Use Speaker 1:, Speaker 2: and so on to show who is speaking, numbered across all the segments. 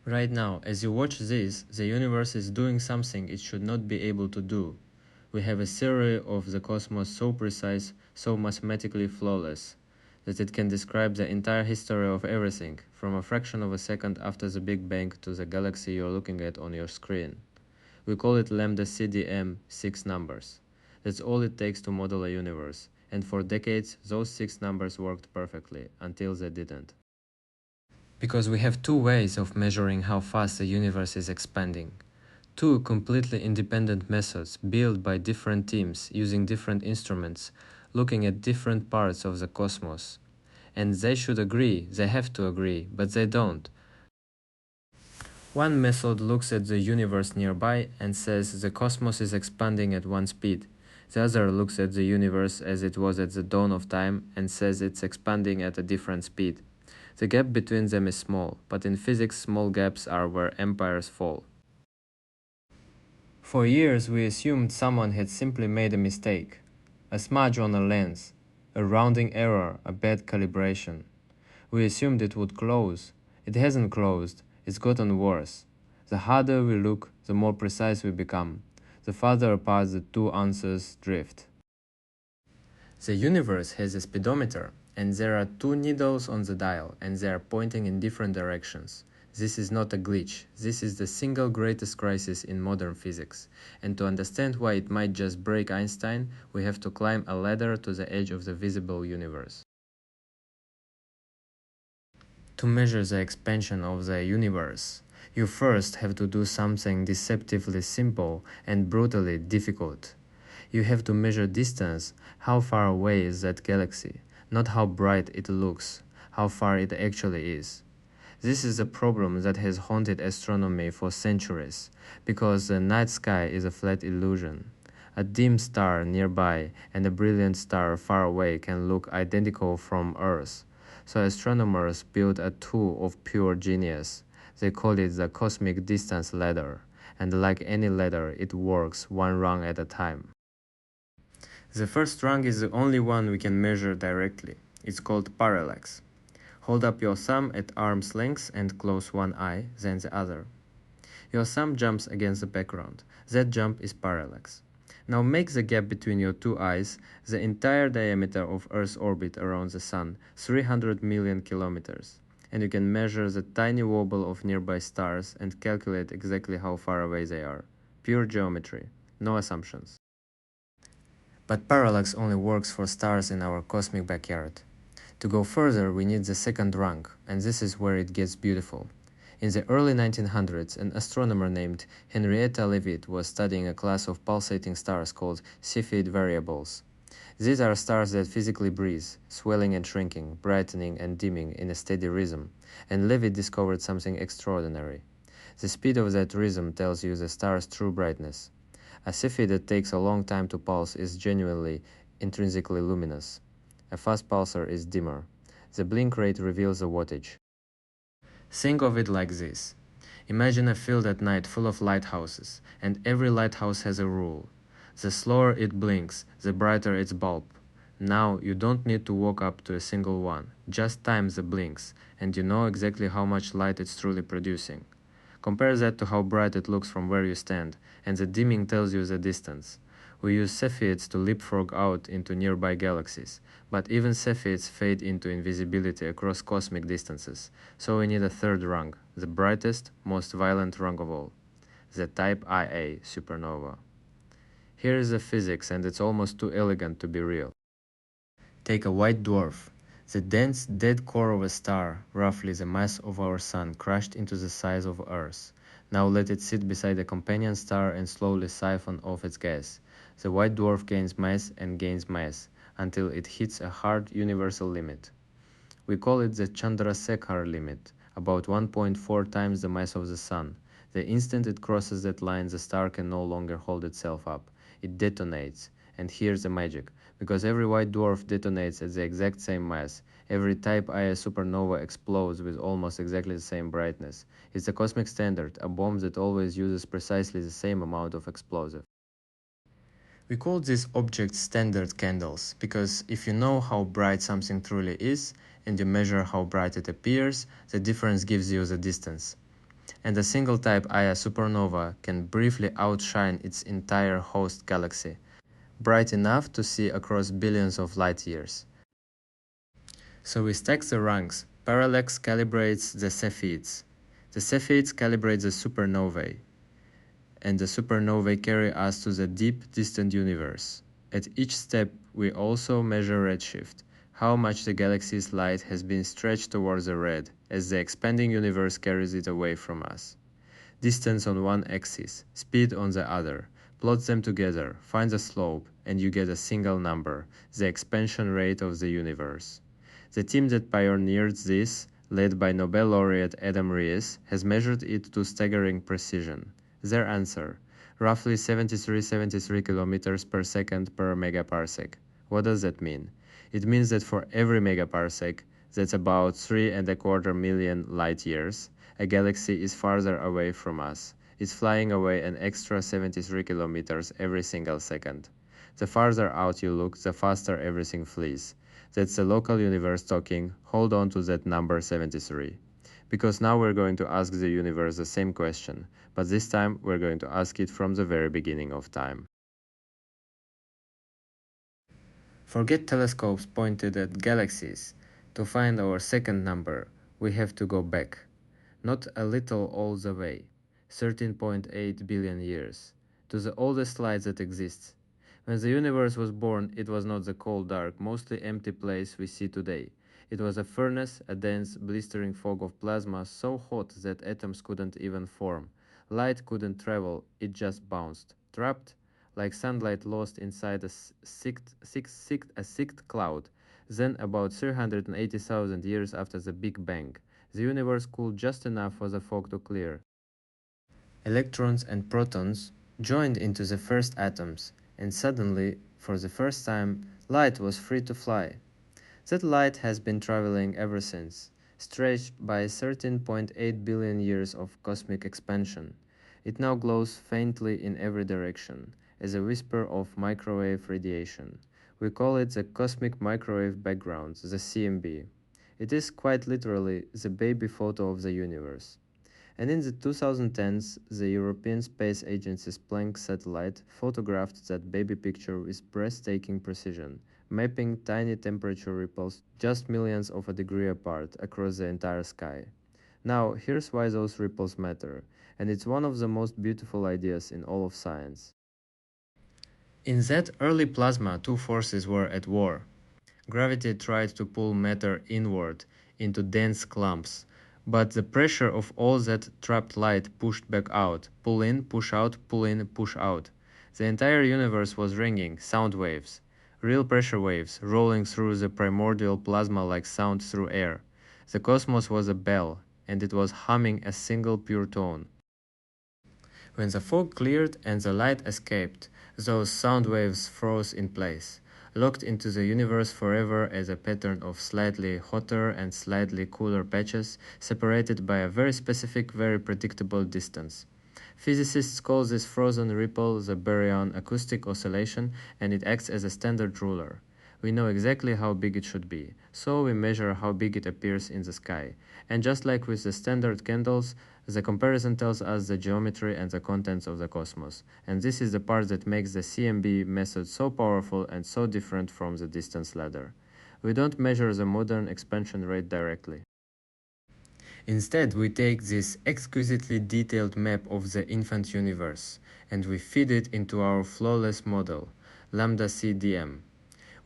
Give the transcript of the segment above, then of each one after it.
Speaker 1: Right now, as you watch this, the universe is doing something it should not be able to do. We have a theory of the cosmos so precise, so mathematically flawless, that it can describe the entire history of everything, from a fraction of a second after the Big Bang to the galaxy you're looking at on your screen. We call it lambda CDM, 6 numbers. That's all it takes to model a universe, and for decades those 6 numbers worked perfectly, until they didn't. Because we have two ways of measuring how fast the universe is expanding. Two completely independent methods built by different teams using different instruments, looking at different parts of the cosmos. And they should agree, they have to agree, but they don't. One method looks at the universe nearby and says the cosmos is expanding at one speed. The other looks at the universe as it was at the dawn of time and says it's expanding at a different speed. The gap between them is small, but in physics small gaps are where empires fall. For years we assumed someone had simply made a mistake. A smudge on a lens, a rounding error, a bad calibration. We assumed it would close. It hasn't closed, it's gotten worse. The harder we look, the more precise we become. The farther apart the two answers drift. The universe has a speedometer, and there are two needles on the dial, and they are pointing in different directions. This is not a glitch, this is the single greatest crisis in modern physics. And to understand why it might just break Einstein, we have to climb a ladder to the edge of the visible universe. To measure the expansion of the universe, you first have to do something deceptively simple and brutally difficult. You have to measure distance, how far away is that galaxy, not how bright it looks, how far it actually is. This is a problem that has haunted astronomy for centuries, because the night sky is a flat illusion. A dim star nearby and a brilliant star far away can look identical from Earth. So astronomers built a tool of pure genius. They call it the cosmic distance ladder, and like any ladder, it works one rung at a time. The first rung is the only one we can measure directly. It's called parallax. Hold up your thumb at arm's length and close one eye, then the other. Your thumb jumps against the background. That jump is parallax. Now make the gap between your two eyes the entire diameter of Earth's orbit around the Sun, 300 million kilometers. And you can measure the tiny wobble of nearby stars and calculate exactly how far away they are. Pure geometry, no assumptions. But parallax only works for stars in our cosmic backyard. To go further, we need the second rung, and this is where it gets beautiful. In the early 1900s, an astronomer named Henrietta Leavitt was studying a class of pulsating stars called Cepheid variables. These are stars that physically breathe, swelling and shrinking, brightening and dimming in a steady rhythm, and Leavitt discovered something extraordinary. The speed of that rhythm tells you the star's true brightness. A Cepheid that takes a long time to pulse is genuinely, intrinsically luminous. A fast pulsar is dimmer. The blink rate reveals the wattage. Think of it like this. Imagine a field at night full of lighthouses, and every lighthouse has a rule. The slower it blinks, the brighter its bulb. Now you don't need to walk up to a single one, just time the blinks, and you know exactly how much light it's truly producing. Compare that to how bright it looks from where you stand, and the dimming tells you the distance. We use Cepheids to leapfrog out into nearby galaxies, but even Cepheids fade into invisibility across cosmic distances, so we need a third rung, the brightest, most violent rung of all, the type Ia supernova. Here is the physics, and it's almost too elegant to be real. Take a white dwarf, the dense, dead core of a star, roughly the mass of our Sun crushed into the size of Earth. Now let it sit beside a companion star and slowly siphon off its gas. The white dwarf gains mass and gains mass, until it hits a hard universal limit. We call it the Chandrasekhar limit, about 1.4 times the mass of the Sun. The instant it crosses that line, the star can no longer hold itself up. It detonates. And here's the magic. Because every white dwarf detonates at the exact same mass, every type Ia supernova explodes with almost exactly the same brightness. It's a cosmic standard, a bomb that always uses precisely the same amount of explosive. We call these objects standard candles, because if you know how bright something truly is, and you measure how bright it appears, the difference gives you the distance. and a single type Ia supernova can briefly outshine its entire host galaxy, bright enough to see across billions of light years. So we stack the ranks. Parallax calibrates the Cepheids. The Cepheids calibrate the supernovae, and the supernovae carry us to the deep, distant universe. At each step, we also measure redshift, how much the galaxy's light has been stretched towards the red as the expanding universe carries it away from us. Distance on one axis, speed on the other. Plot them together, find the slope, and you get a single number, the expansion rate of the universe. The team that pioneered this, led by Nobel laureate Adam Rees, has measured it to staggering precision. Their answer: roughly 73 kilometers per second per megaparsec. What does that mean? It means that for every megaparsec, that's about 3.25 million light years, a galaxy is farther away from us. It's flying away an extra 73 kilometers every single second. The farther out you look, the faster everything flees. That's the local universe talking. Hold on to that number 73. Because now we're going to ask the universe the same question, but this time we're going to ask it from the very beginning of time. Forget telescopes pointed at galaxies. To find our second number, we have to go back. Not a little all the way, 13.8 billion years, to the oldest light that exists. When the universe was born, it was not the cold, dark, mostly empty place we see today. It was a furnace, a dense, blistering fog of plasma so hot that atoms couldn't even form. Light couldn't travel, it just bounced. Trapped? Like sunlight lost inside a sicked cloud. Then, about 380,000 years after the Big Bang, the universe cooled just enough for the fog to clear. Electrons and protons joined into the first atoms, and suddenly, for the first time, light was free to fly. That light has been traveling ever since, stretched by 13.8 billion years of cosmic expansion. It now glows faintly in every direction, as a whisper of microwave radiation. We call it the cosmic microwave background, the CMB. It is quite literally the baby photo of the universe. And in the 2010s, the European Space Agency's Planck satellite photographed that baby picture with breathtaking precision, mapping tiny temperature ripples just millions of a degree apart across the entire sky. Now, here's why those ripples matter, and it's one of the most beautiful ideas in all of science. In that early plasma, two forces were at war. Gravity tried to pull matter inward into dense clumps, but the pressure of all that trapped light pushed back out. Pull in, push out, pull in, push out. The entire universe was ringing, sound waves. Real pressure waves, rolling through the primordial plasma like sound through air. The cosmos was a bell, and it was humming a single pure tone. When the fog cleared and the light escaped, those sound waves froze in place, locked into the universe forever as a pattern of slightly hotter and slightly cooler patches, separated by a very specific, very predictable distance. Physicists call this frozen ripple the baryon acoustic oscillation, and it acts as a standard ruler. We know exactly how big it should be, so we measure how big it appears in the sky. And just like with the standard candles, the comparison tells us the geometry and the contents of the cosmos. And this is the part that makes the CMB method so powerful and so different from the distance ladder. We don't measure the modern expansion rate directly. Instead, we take this exquisitely detailed map of the infant universe and we feed it into our flawless model, lambda CDM.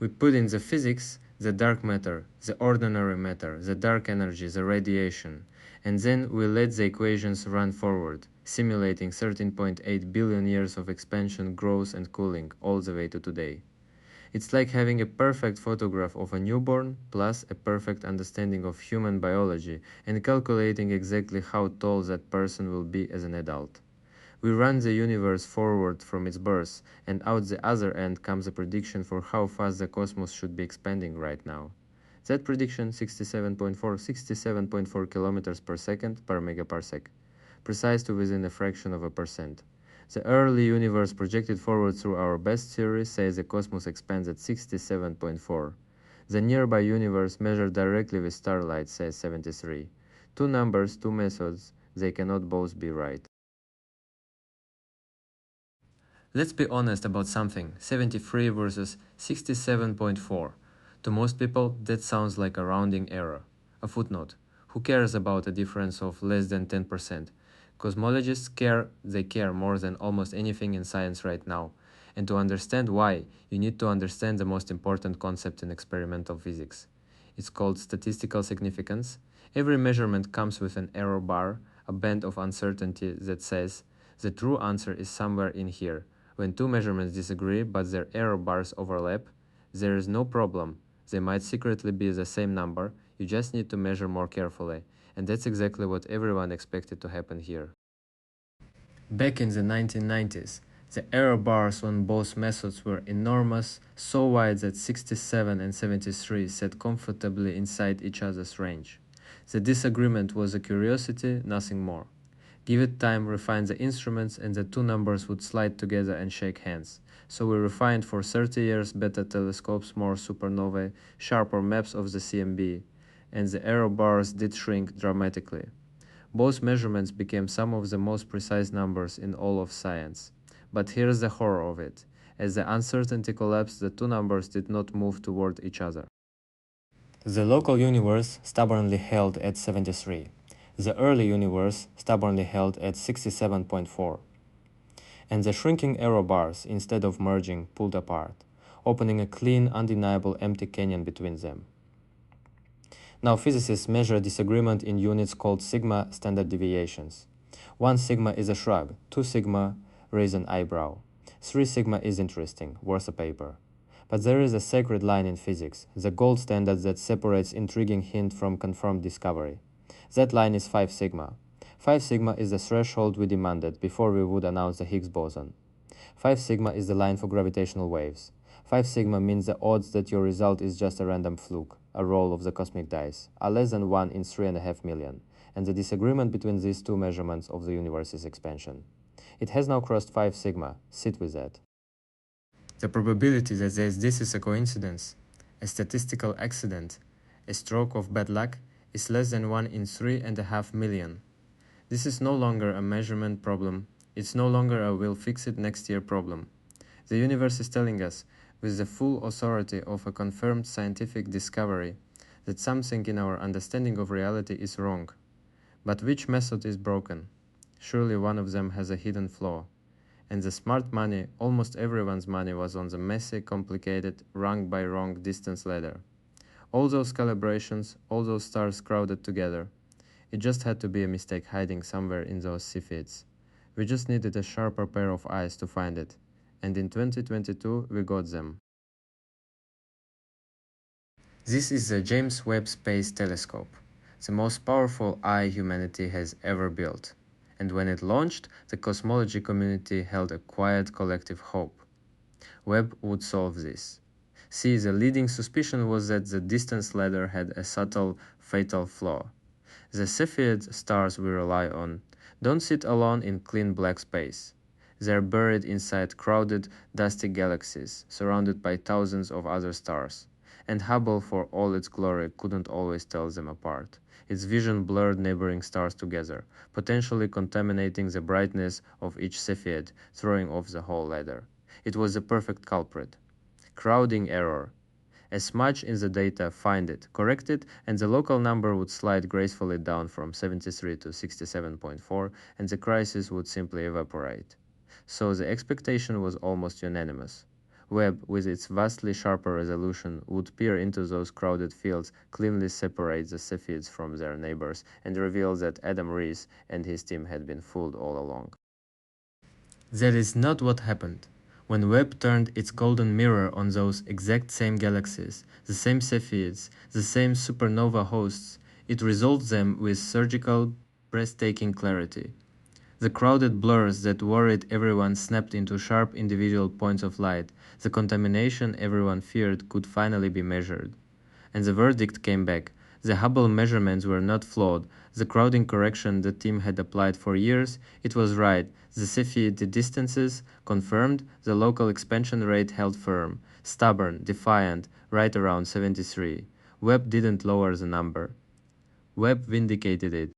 Speaker 1: We put in the physics, the dark matter, the ordinary matter, the dark energy, the radiation, and then we let the equations run forward, simulating 13.8 billion years of expansion, growth, and cooling all the way to today. It's like having a perfect photograph of a newborn plus a perfect understanding of human biology and calculating exactly how tall that person will be as an adult. We run the universe forward from its birth, and out the other end comes a prediction for how fast the cosmos should be expanding right now. That prediction 67.4 kilometers per second per megaparsec, precise to within a fraction of a percent. The early universe projected forward through our best theory says the cosmos expands at 67.4. The nearby universe measured directly with starlight says 73. Two numbers, two methods, They cannot both be right. Let's be honest about something. 73 versus 67.4. To most people, that sounds like a rounding error. A footnote. Who cares about a difference of less than 10%? Cosmologists care, they care more than almost anything in science right now. And to understand why, you need to understand the most important concept in experimental physics. It's called statistical significance. Every measurement comes with an error bar, a band of uncertainty that says the true answer is somewhere in here. When two measurements disagree but their error bars overlap, there is no problem. They might secretly be the same number, you just need to measure more carefully. And that's exactly what everyone expected to happen here. Back in the 1990s, the error bars on both methods were enormous, so wide that 67 and 73 sat comfortably inside each other's range. The disagreement was a curiosity, nothing more. Give it time, refine the instruments, and the two numbers would slide together and shake hands. So we refined for 30 years better telescopes, more supernovae, sharper maps of the CMB, and the error bars did shrink dramatically. Both measurements became some of the most precise numbers in all of science. But here's the horror of it. As the uncertainty collapsed, the two numbers did not move toward each other. The local universe stubbornly held at 73. The early universe stubbornly held at 67.4. And the shrinking error bars, instead of merging, pulled apart, opening a clean, undeniable empty canyon between them. Now physicists measure disagreement in units called sigma standard deviations. 1 sigma is a shrug, 2 sigma raise an eyebrow, 3 sigma is interesting, worth a paper. But there is a sacred line in physics, the gold standard that separates intriguing hint from confirmed discovery. That line is 5 sigma. 5 sigma is the threshold we demanded before we would announce the Higgs boson. 5 sigma is the line for gravitational waves. 5 sigma means the odds that your result is just a random fluke, a roll of the cosmic dice, are less than 1 in 3.5 million, and the disagreement between these two measurements of the universe's expansion. It has now crossed 5 sigma. Sit with that. The probability that this is a coincidence, a statistical accident, a stroke of bad luck, is less than 1 in 3.5 million. This is no longer a measurement problem. It's no longer a we'll fix it next year problem. The universe is telling us, with the full authority of a confirmed scientific discovery, that something in our understanding of reality is wrong. But which method is broken? Surely one of them has a hidden flaw. And the smart money, almost everyone's money, was on the messy, complicated, rung by rung distance ladder. All those calibrations, all those stars crowded together. It just had to be a mistake hiding somewhere in those Cepheids. We just needed a sharper pair of eyes to find it. And in 2022 we got them. This is the James Webb Space Telescope, the most powerful eye humanity has ever built. And when it launched, the cosmology community held a quiet collective hope. Webb would solve this. See, the leading suspicion was that the distance ladder had a subtle, fatal flaw. The Cepheid stars we rely on don't sit alone in clean black space. They are buried inside crowded, dusty galaxies, surrounded by thousands of other stars. And Hubble, for all its glory, couldn't always tell them apart. Its vision blurred neighboring stars together, potentially contaminating the brightness of each Cepheid, throwing off the whole ladder. It was the perfect culprit. Crowding error. As smudge in the data, find it, correct it, and the local number would slide gracefully down from 73 to 67.4, and the crisis would simply evaporate. So the expectation was almost unanimous. Webb, with its vastly sharper resolution, would peer into those crowded fields, cleanly separate the Cepheids from their neighbors, and reveal that Adam Rees and his team had been fooled all along. That is not what happened. When Webb turned its golden mirror on those exact same galaxies, the same Cepheids, the same supernova hosts, it resolved them with surgical, breathtaking clarity. The crowded blurs that worried everyone snapped into sharp individual points of light. The contamination everyone feared could finally be measured. And the verdict came back. The Hubble measurements were not flawed. The crowding correction the team had applied for years, it was right. The Cepheid distances confirmed, the local expansion rate held firm. Stubborn, defiant, right around 73. Webb didn't lower the number. Webb vindicated it.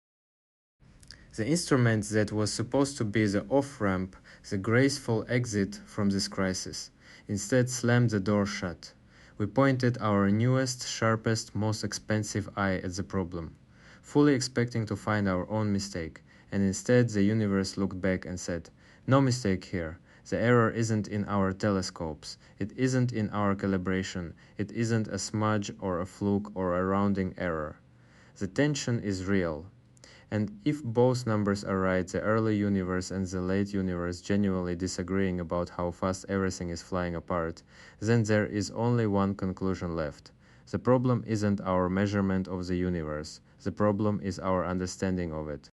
Speaker 1: The instrument that was supposed to be the off-ramp, the graceful exit from this crisis, instead slammed the door shut. We pointed our newest, sharpest, most expensive eye at the problem, fully expecting to find our own mistake, and instead the universe looked back and said, "No mistake here. The error isn't in our telescopes, it isn't in our calibration, it isn't a smudge or a fluke or a rounding error. The tension is real. And if both numbers are right, the early universe and the late universe genuinely disagreeing about how fast everything is flying apart, then there is only one conclusion left. The problem isn't our measurement of the universe, the problem is our understanding of it."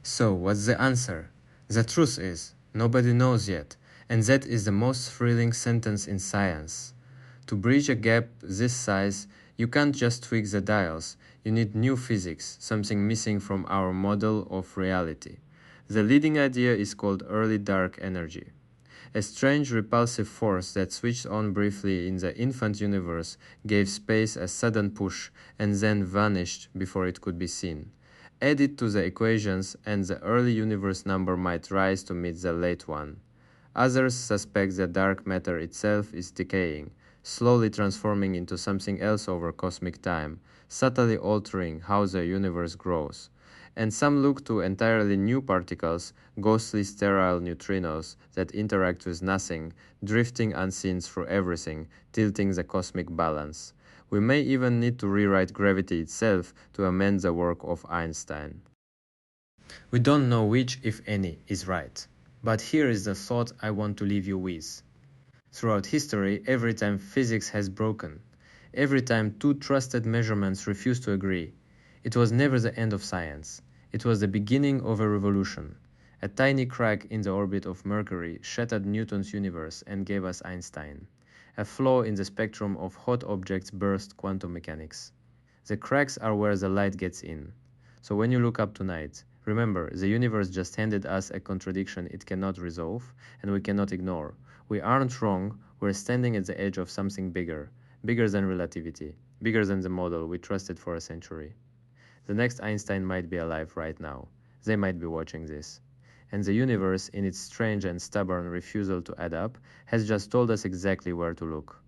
Speaker 1: So, what's the answer? The truth is, nobody knows yet, and that is the most thrilling sentence in science. To bridge a gap this size, you can't just tweak the dials, you need new physics, something missing from our model of reality. The leading idea is called early dark energy, a strange repulsive force that switched on briefly in the infant universe, gave space a sudden push, and then vanished before it could be seen. Add it to the equations and the early universe number might rise to meet the late one. Others suspect that dark matter itself is decaying, slowly transforming into something else over cosmic time, subtly altering how the universe grows. And some look to entirely new particles, ghostly sterile neutrinos that interact with nothing, drifting unseen through everything, tilting the cosmic balance. We may even need to rewrite gravity itself to amend the work of Einstein. We don't know which, if any, is right. But here is the thought I want to leave you with. Throughout history, every time physics has broken, every time two trusted measurements refused to agree, it was never the end of science. It was the beginning of a revolution. A tiny crack in the orbit of Mercury shattered Newton's universe and gave us Einstein. A flaw in the spectrum of hot objects birthed quantum mechanics. The cracks are where the light gets in. So when you look up tonight, remember, the universe just handed us a contradiction it cannot resolve, and we cannot ignore. We aren't wrong, we're standing at the edge of something bigger, bigger than relativity, bigger than the model we trusted for a century. The next Einstein might be alive right now. They might be watching this. And the universe, in its strange and stubborn refusal to add up, has just told us exactly where to look.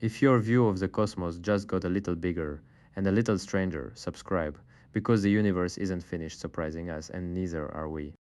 Speaker 1: If your view of the cosmos just got a little bigger and a little stranger, subscribe, because the universe isn't finished surprising us and neither are we.